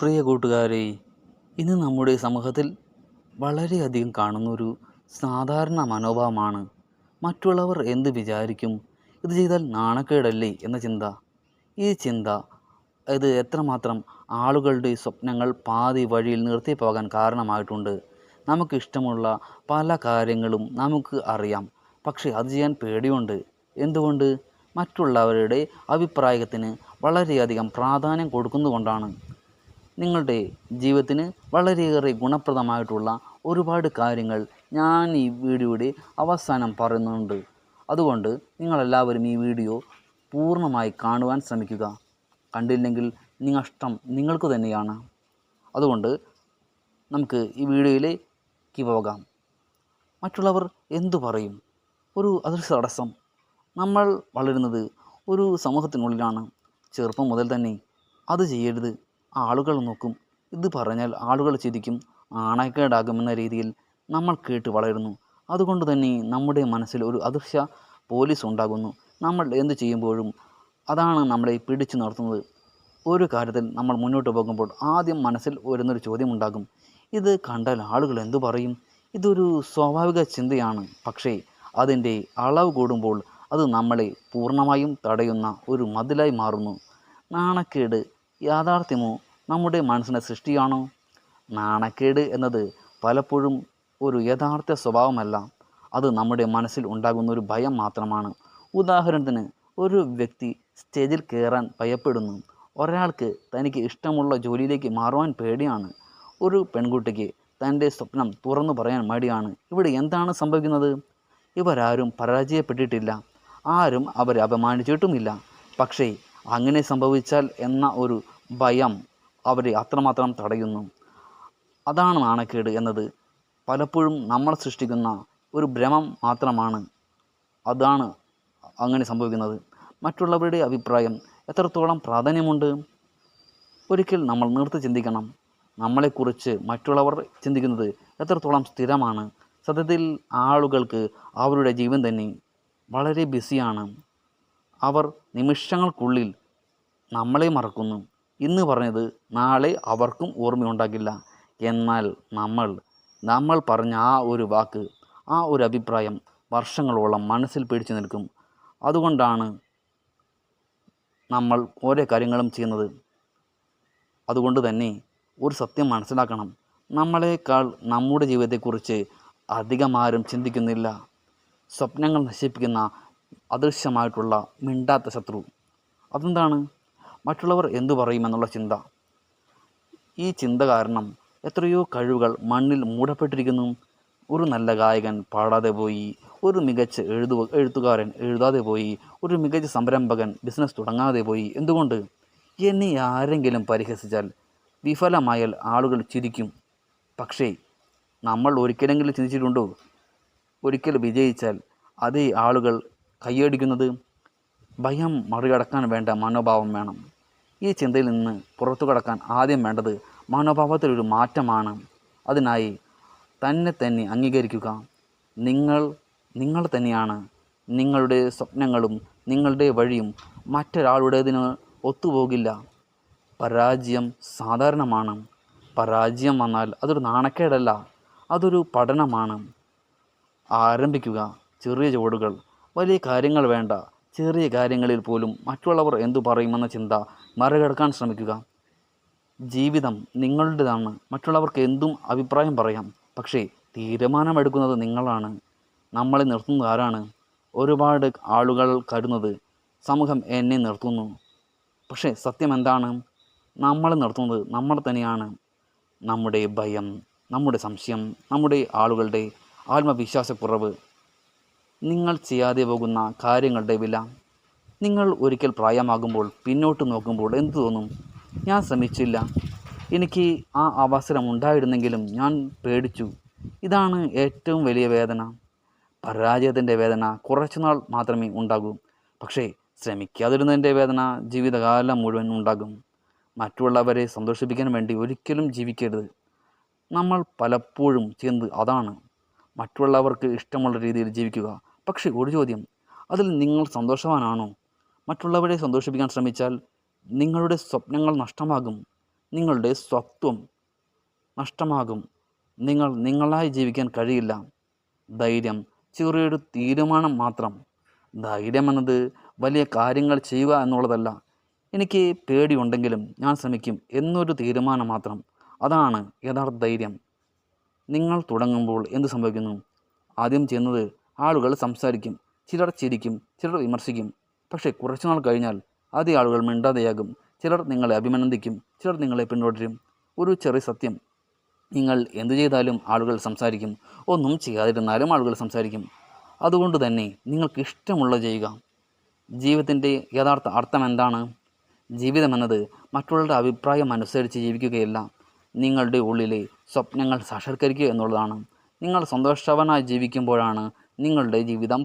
പ്രിയ കൂട്ടുകാരെ, ഇന്ന് നമ്മുടെ സമൂഹത്തിൽ വളരെയധികം കാണുന്നൊരു സാധാരണ മനോഭാവമാണ് മറ്റുള്ളവർ എന്ത് വിചാരിക്കും, ഇത് ചെയ്താൽ നാണക്കേടല്ലേ എന്ന ചിന്ത. ഈ ചിന്ത ഇത് എത്രമാത്രം ആളുകളുടെ സ്വപ്നങ്ങൾ പാതി വഴിയിൽ നിർത്തിപ്പോകാൻ കാരണമായിട്ടുണ്ട്. നമുക്കിഷ്ടമുള്ള പല കാര്യങ്ങളും നമുക്ക് അറിയാം, പക്ഷേ അത് ചെയ്യാൻ പേടിയുണ്ട്. എന്തുകൊണ്ട്? മറ്റുള്ളവരുടെ അഭിപ്രായത്തിന് വളരെയധികം പ്രാധാന്യം കൊടുക്കുന്നതുകൊണ്ടാണ്. നിങ്ങളുടെ ജീവിതത്തിന് വളരെയേറെ ഗുണപ്രദമായിട്ടുള്ള ഒരുപാട് കാര്യങ്ങൾ ഞാൻ ഈ വീഡിയോയുടെ അവസാനം പറയുന്നുണ്ട്. അതുകൊണ്ട് നിങ്ങളെല്ലാവരും ഈ വീഡിയോ പൂർണ്ണമായി കാണുവാൻ ശ്രമിക്കുക. കണ്ടില്ലെങ്കിൽ നഷ്ടം നിങ്ങൾക്ക് തന്നെയാണ്. അതുകൊണ്ട് നമുക്ക് ഈ വീഡിയോയിലേക്ക് പോകാം. മറ്റുള്ളവർ എന്തു പറയും? ഒരു അദൃശ്യ തടസ്സം. നമ്മൾ വളരുന്നത് ഒരു സമൂഹത്തിനുള്ളിലാണ്. ചെറുപ്പം മുതൽ തന്നെ അത് ചെയ്യരുത്, ആളുകൾ നോക്കും, ഇത് പറഞ്ഞാൽ ആളുകൾ ചിരിക്കും, നാണക്കേടാകുമെന്ന രീതിയിൽ നമ്മൾ കേട്ട് വളരുന്നു. അതുകൊണ്ട് തന്നെ നമ്മുടെ മനസ്സിൽ ഒരു അദൃശ്യ പോലീസ് ഉണ്ടാകുന്നു. നമ്മൾ എന്ത് ചെയ്യുമ്പോഴും അതാണ് നമ്മളെ പിടിച്ചു നിർത്തുന്നത്. ഒരു കാര്യത്തിൽ നമ്മൾ മുന്നോട്ട് പോകുമ്പോൾ ആദ്യം മനസ്സിൽ വരുന്നൊരു ചോദ്യമുണ്ടാകും, ഇത് കണ്ടാൽ ആളുകൾ എന്തു പറയും? ഇതൊരു സ്വാഭാവിക ചിന്തയാണ്. പക്ഷേ അതിൻ്റെ അളവ് കൂടുമ്പോൾ അത് നമ്മളെ പൂർണ്ണമായും തടയുന്ന ഒരു മതിലായി മാറുന്നു. നാണക്കേട് യാഥാർത്ഥ്യമോ നമ്മുടെ മനസ്സിൻ്റെ സൃഷ്ടിയാണോ? നാണക്കേട് എന്നത് പലപ്പോഴും ഒരു യഥാർത്ഥ സ്വഭാവമല്ല, അത് നമ്മുടെ മനസ്സിൽ ഉണ്ടാകുന്ന ഒരു ഭയം മാത്രമാണ്. ഉദാഹരണത്തിന്, ഒരു വ്യക്തി സ്റ്റേജിൽ കയറാൻ ഭയപ്പെടുന്നു. ഒരാൾക്ക് തനിക്ക് ഇഷ്ടമുള്ള ജോലിയിലേക്ക് മാറുവാൻ പേടിയാണ്. ഒരു പെൺകുട്ടിക്ക് തൻ്റെ സ്വപ്നം തുറന്നു പറയാൻ മടിയാണ്. ഇവിടെ എന്താണ് സംഭവിക്കുന്നത്? ഇവരാരും പരാജയപ്പെട്ടിട്ടില്ല, ആരും അവരെ അപമാനിച്ചിട്ടുമില്ല. പക്ഷേ അങ്ങനെ സംഭവിച്ചാൽ എന്ന ഒരു ഭയം അവരെ അത്രമാത്രം തടയുന്നു. അതാണ് നാണക്കേട് എന്നത്. പലപ്പോഴും നമ്മൾ സൃഷ്ടിക്കുന്ന ഒരു ഭ്രമം മാത്രമാണ്. അതാണ് അങ്ങനെ സംഭവിക്കുന്നത്. മറ്റുള്ളവരുടെ അഭിപ്രായം എത്രത്തോളം പ്രാധാന്യമുണ്ട്? ഒരിക്കൽ നമ്മൾ നിർത്തി ചിന്തിക്കണം. നമ്മളെക്കുറിച്ച് മറ്റുള്ളവർ ചിന്തിക്കുന്നത് എത്രത്തോളം സ്ഥിരമാണ്? സത്യത്തിൽ ആളുകൾക്ക് അവരുടെ ജീവൻ തന്നെ വളരെ ബിസിയാണ്. അവർ നിമിഷങ്ങൾക്കുള്ളിൽ നമ്മളെ മറക്കുന്നു. ഇന്ന് പറഞ്ഞത് നാളെ അവർക്കും ഓർമ്മയുണ്ടാകില്ല. എന്നാൽ നമ്മൾ പറഞ്ഞ ആ ഒരു വാക്ക്, ആ ഒരു അഭിപ്രായം വർഷങ്ങളോളം മനസ്സിൽ പിടിച്ചു നിൽക്കും. അതുകൊണ്ടാണ് നമ്മൾ ഓരോ കാര്യങ്ങളും ചെയ്യുന്നത്. അതുകൊണ്ട് തന്നെ ഒരു സത്യം മനസ്സിലാക്കണം, നമ്മളെക്കാൾ നമ്മുടെ ജീവിതത്തെക്കുറിച്ച് അധികമാരും ചിന്തിക്കുന്നില്ല. സ്വപ്നങ്ങൾ നശിപ്പിക്കുന്ന അദൃശ്യമായിട്ടുള്ള മിണ്ടാത്ത ശത്രു. അതെന്താണ്? മറ്റുള്ളവർ എന്തു പറയുമെന്നുള്ള ചിന്ത. ഈ ചിന്ത കാരണം എത്രയോ കഴിവുകൾ മണ്ണിൽ മൂടപ്പെട്ടിരിക്കുന്നു. ഒരു നല്ല ഗായകൻ പാടാതെ പോയി, ഒരു മികച്ച എഴുത്തുകാരൻ എഴുതാതെ പോയി, ഒരു മികച്ച സംരംഭകൻ ബിസിനസ് തുടങ്ങാതെ പോയി. എന്തുകൊണ്ട്? എന്നെ ആരെങ്കിലും പരിഹസിച്ചാൽ, വിഫലമായാൽ ആളുകൾ ചിരിക്കും. പക്ഷേ നമ്മൾ ഒരിക്കലെങ്കിലും ചിന്തിച്ചിട്ടുണ്ടോ, ഒരിക്കൽ വിജയിച്ചാൽ അതേ ആളുകൾ കൈയടിക്കുന്നത്? ഭയം മറികടക്കാൻ വേണ്ട മനോഭാവം വേണം. ഈ ചിന്തയിൽ നിന്ന് പുറത്തു കടക്കാൻ ആദ്യം വേണ്ടത് മനോഭാവത്തിലൊരു മാറ്റമാണ്. അതിനായി തന്നെ അംഗീകരിക്കുക. നിങ്ങൾ തന്നെയാണ്. നിങ്ങളുടെ സ്വപ്നങ്ങളും നിങ്ങളുടെ വഴിയും മറ്റൊരാളുടേതിന് ഒത്തുപോകില്ല. പരാജയം സാധാരണമാണ്. പരാജയം വന്നാൽ അതൊരു നാണക്കേടല്ല, അതൊരു പഠനമാണ്. ആരംഭിക്കുക ചെറിയ ചുവടുകൾ. വലിയ കാര്യങ്ങൾ വേണ്ട, ചെറിയ കാര്യങ്ങളിൽ പോലും മറ്റുള്ളവർ എന്തു പറയുമെന്ന ചിന്ത മറികടക്കാൻ ശ്രമിക്കുക. ജീവിതം നിങ്ങളുടേതാണ്. മറ്റുള്ളവർക്ക് എന്തും അഭിപ്രായം പറയാം, പക്ഷേ തീരുമാനമെടുക്കുന്നത് നിങ്ങളാണ്. നമ്മളെ നിർത്തുന്നത് ആരാണ്? ഒരുപാട് ആളുകൾ കരുതുന്നത് സമൂഹം എന്നെ നിർത്തുന്നു. പക്ഷേ സത്യം എന്താണ്? നമ്മളെ നിർത്തുന്നത് നമ്മൾ തന്നെയാണ്. നമ്മുടെ ഭയം, നമ്മുടെ സംശയം, നമ്മുടെ ആളുകളുടെ ആത്മവിശ്വാസക്കുറവ്, നിങ്ങൾ ചെയ്യാതെ പോകുന്ന കാര്യങ്ങളുടെ വില. നിങ്ങൾ ഒരിക്കൽ പ്രായമാകുമ്പോൾ പിന്നോട്ട് നോക്കുമ്പോൾ എന്തു തോന്നും? ഞാൻ ശ്രമിച്ചില്ല, എനിക്ക് ആ അവസരം ഉണ്ടായിരുന്നെങ്കിലും ഞാൻ പേടിച്ചു. ഇതാണ് ഏറ്റവും വലിയ വേദന. പരാജയത്തിൻ്റെ വേദന കുറച്ചുനാൾ മാത്രമേ ഉണ്ടാകൂ, പക്ഷേ ശ്രമിക്കാതിരുന്നതിൻ്റെ വേദന ജീവിതകാലം മുഴുവൻ ഉണ്ടാകും. മറ്റുള്ളവരെ സന്തോഷിപ്പിക്കാൻ വേണ്ടി ഒരിക്കലും ജീവിക്കരുത്. നമ്മൾ പലപ്പോഴും ചെയ്യുന്നത് അതാണ്. മറ്റുള്ളവർക്ക് ഇഷ്ടമുള്ള രീതിയിൽ ജീവിക്കുക. പക്ഷേ ഒരു ചോദ്യം, അതിൽ നിങ്ങൾ സന്തോഷവാനാണോ? മറ്റുള്ളവരെ സന്തോഷിപ്പിക്കാൻ ശ്രമിച്ചാൽ നിങ്ങളുടെ സ്വപ്നങ്ങൾ നഷ്ടമാകും. നിങ്ങളുടെ സ്വത്വം നഷ്ടമാകും. നിങ്ങളായി ജീവിക്കാൻ കഴിയില്ല. ധൈര്യം ചെറിയൊരു തീരുമാനം മാത്രം. ധൈര്യം എന്നത് വലിയ കാര്യങ്ങൾ ചെയ്യുക എന്നുള്ളതല്ല. എനിക്ക് പേടിയുണ്ടെങ്കിലും ഞാൻ ശ്രമിക്കും എന്നൊരു തീരുമാനം മാത്രം. അതാണ് യഥാർത്ഥ ധൈര്യം. നിങ്ങൾ തുടങ്ങുമ്പോൾ എന്ത് സംഭവിക്കുന്നു? ആദ്യം ചെയ്യുന്നത് ആളുകൾ സംസാരിക്കും. ചിലർ ചിരിക്കും, ചിലർ വിമർശിക്കും. പക്ഷേ കുറച്ചുനാൾ കഴിഞ്ഞാൽ അതേ ആളുകൾ മിണ്ടാതെയാകും. ചിലർ നിങ്ങളെ അഭിനന്ദിക്കും, ചിലർ നിങ്ങളെ പിന്തുടരും. ഒരു ചെറിയ സത്യം: നിങ്ങൾ എന്തു ചെയ്താലും ആളുകൾ സംസാരിക്കും. ഒന്നും ചെയ്യാതിരുന്നാലും ആളുകൾ സംസാരിക്കും. അതുകൊണ്ട് തന്നെ നിങ്ങൾക്ക് ഇഷ്ടമുള്ളത് ചെയ്യുക. ജീവിതത്തിൻ്റെ യഥാർത്ഥ അർത്ഥം എന്താണ്? ജീവിതമെന്നത് മറ്റുള്ളവരുടെ അഭിപ്രായം അനുസരിച്ച് ജീവിക്കുകയല്ല, നിങ്ങളുടെ ഉള്ളിലെ സ്വപ്നങ്ങൾ സാക്ഷാത്കരിക്കുക എന്നുള്ളതാണ്. നിങ്ങൾ സന്തോഷവാനായി ജീവിക്കുമ്പോഴാണ് നിങ്ങളുടെ ജീവിതം